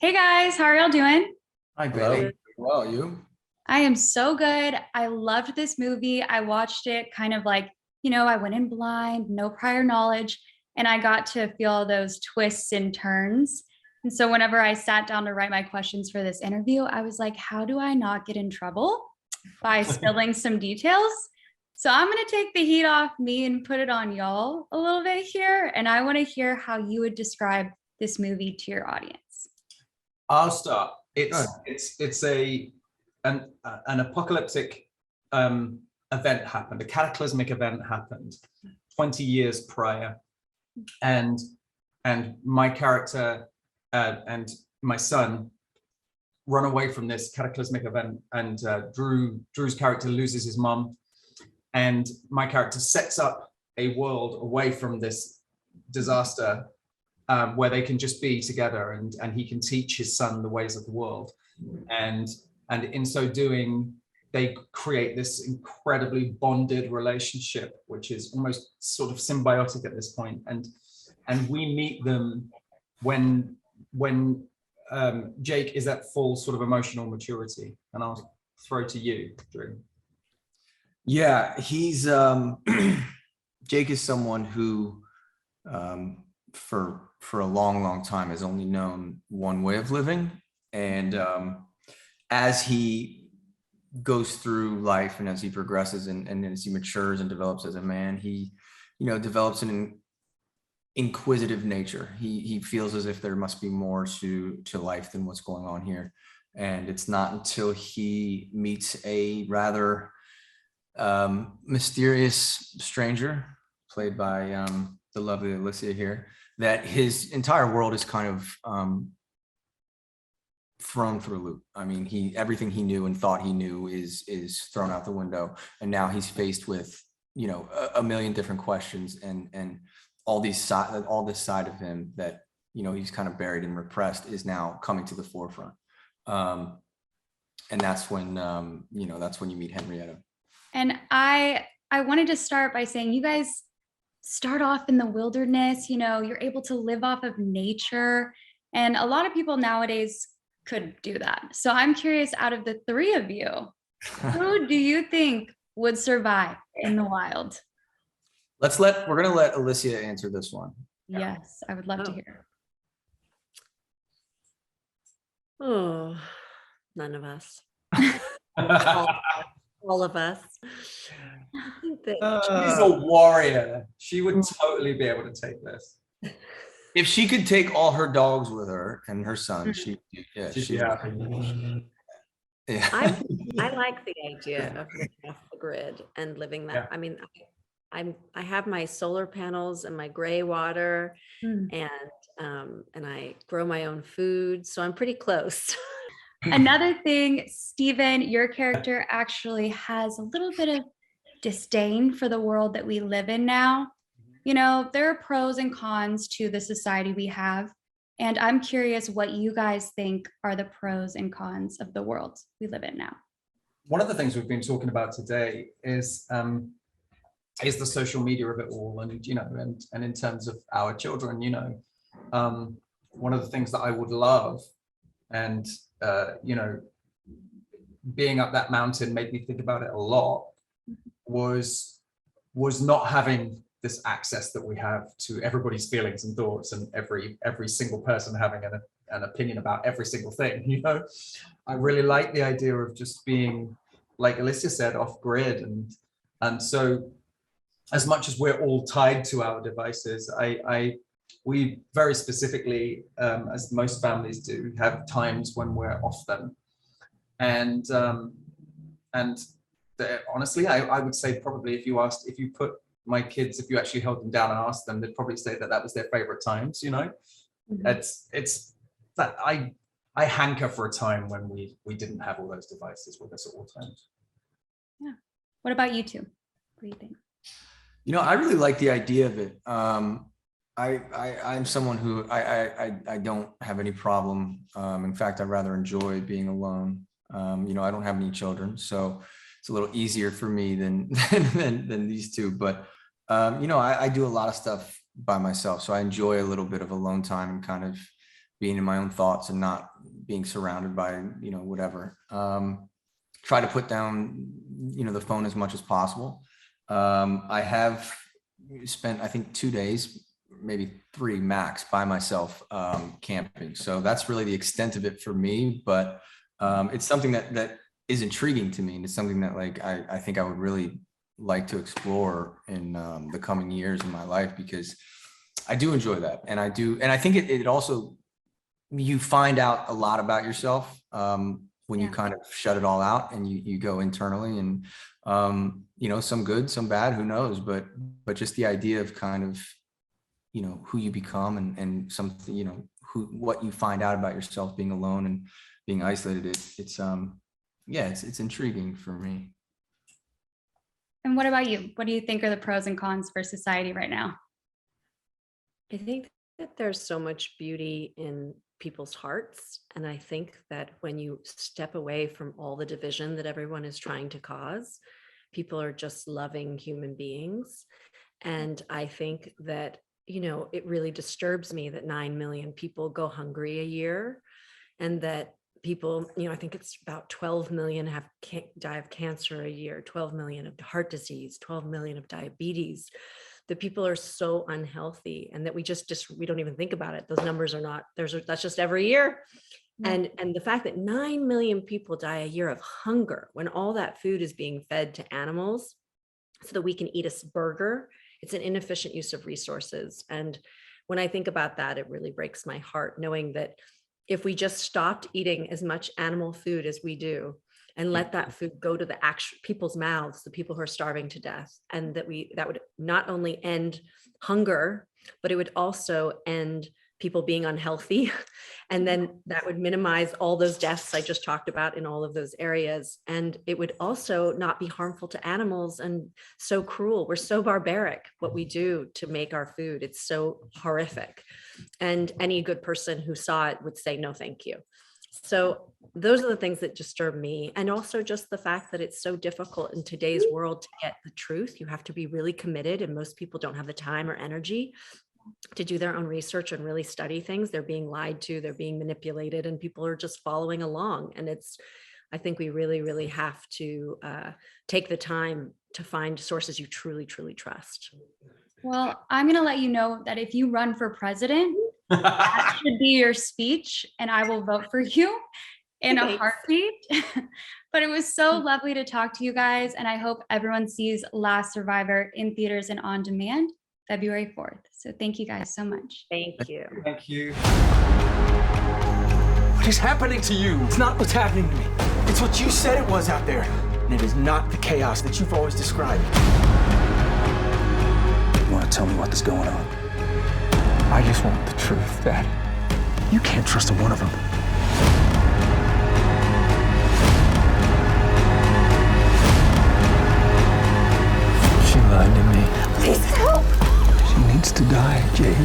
Hey guys, how are y'all doing? Hi, Hello. Bailey. Well, you? I am so good. I loved this movie. I watched it kind of I went in blind, no prior knowledge, and I got to feel those twists and turns. And so whenever I sat down to write my questions for this interview, I was like, how do I not get in trouble by spilling some details? So I'm going to take the heat off me and put it on y'all a little bit here. And I want to hear how you would describe this movie to your audience. I'll start. Good. It's an apocalyptic event happened. A cataclysmic event happened 20 years prior, and my character and my son run away from this cataclysmic event, and Drew's character loses his mom, and my character sets up a world away from this disaster, where they can just be together, and he can teach his son the ways of the world, and in so doing they create this incredibly bonded relationship, which is almost sort of symbiotic at this point, and we meet them when Jake is at full sort of emotional maturity. And I'll throw to you, Drew. Yeah, he's Jake is someone who for a long time has only known one way of living, and as he goes through life and as he progresses and as he matures and develops as a man, he develops an inquisitive nature. He feels as if there must be more to life than what's going on here, and it's not until he meets a rather mysterious stranger played by the lovely Alicia here, that his entire world is kind of thrown for a loop. I mean, everything he knew and thought he knew is thrown out the window, and now he's faced with a million different questions and all this side of him that he's kind of buried and repressed is now coming to the forefront. And that's when you meet Henrietta. And I wanted to start by saying you guys start off in the wilderness, you're able to live off of nature. And a lot of people nowadays couldn't do that. So I'm curious, out of the three of you, who do you think would survive in the wild? We're gonna let Alicia answer this one. Yes, I would love to hear. Oh, none of us. All of us. I think that She's a warrior. She would totally be able to take this. If she could take all her dogs with her and her son, She'd be happy. Yeah. I like the idea of living off the grid and living that. Yeah. I mean, I have my solar panels and my gray water, and I grow my own food, so I'm pretty close. Another thing, Stephen, your character actually has a little bit of disdain for the world that we live in now. There are pros and cons to the society we have. And I'm curious what you guys think are the pros and cons of the world we live in now. One of the things we've been talking about today is the social media of it all, and and in terms of our children, one of the things that I would love, and being up that mountain made me think about it a lot, was not having this access that we have to everybody's feelings and thoughts, and every single person having an opinion about every single thing. I really like the idea of just being, like Alicia said, off grid, and so as much as we're all tied to our devices, we very specifically, as most families do, have times when we're off them, and honestly, I would say probably if you put my kids, if you actually held them down and asked them, they'd probably say that was their favorite times. It's that I hanker for a time when we didn't have all those devices with us at all times. Yeah. What about you two? What do you think? I really like the idea of it. I'm someone who I don't have any problem. In fact, I rather enjoy being alone. I don't have any children, so it's a little easier for me than these two. But I do a lot of stuff by myself, so I enjoy a little bit of alone time and kind of being in my own thoughts and not being surrounded by, whatever. Try to put down, the phone as much as possible. I have spent, I think, 2 days, maybe 3 max, by myself, camping. So that's really the extent of it for me. But it's something that is intriguing to me, and it's something that, like, I think I would really like to explore in the coming years in my life, because I do enjoy that, and I think it also, you find out a lot about yourself when you kind of shut it all out and you go internally, and some good, some bad, who knows, but just the idea of kind of, who you become and something, what you find out about yourself being alone and being isolated, it's intriguing for me. And what about you? What do you think are the pros and cons for society right now? I think that there's so much beauty in people's hearts. And I think that when you step away from all the division that everyone is trying to cause, people are just loving human beings. And I think that, it really disturbs me that 9 million people go hungry a year, and that people, I think it's about 12 million die of cancer a year, 12 million of heart disease, 12 million of diabetes. That people are so unhealthy, and that we we don't even think about it. Those numbers are not, that's just every year. And the fact that 9 million people die a year of hunger, when all that food is being fed to animals so that we can eat a burger, it's an inefficient use of resources. And when I think about that, it really breaks my heart, knowing that if we just stopped eating as much animal food as we do, and let that food go to the actual people's mouths, the people who are starving to death, and that would not only end hunger, but it would also end people being unhealthy. And then that would minimize all those deaths I just talked about in all of those areas. And it would also not be harmful to animals and so cruel. We're so barbaric what we do to make our food. It's so horrific. And any good person who saw it would say, no, thank you. So those are the things that disturb me. And also just the fact that it's so difficult in today's world to get the truth. You have to be really committed, and most people don't have the time or energy to do their own research and really study things. They're being lied to, they're being manipulated, and people are just following along. And I think we really, really have to take the time to find sources you truly, truly trust. Well, I'm going to let you know that if you run for president, that should be your speech, and I will vote for you in a heartbeat. But it was so lovely to talk to you guys, and I hope everyone sees Last Survivor in theaters and on demand February 4th. So thank you guys so much. Thank you. Thank you. What is happening to you? It's not what's happening to me. It's what you said it was out there. And it is not the chaos that you've always described. You want to tell me what is going on? I just want the truth, Dad. You can't trust a one of them. She lied to me. Please help. She needs to die, Jake.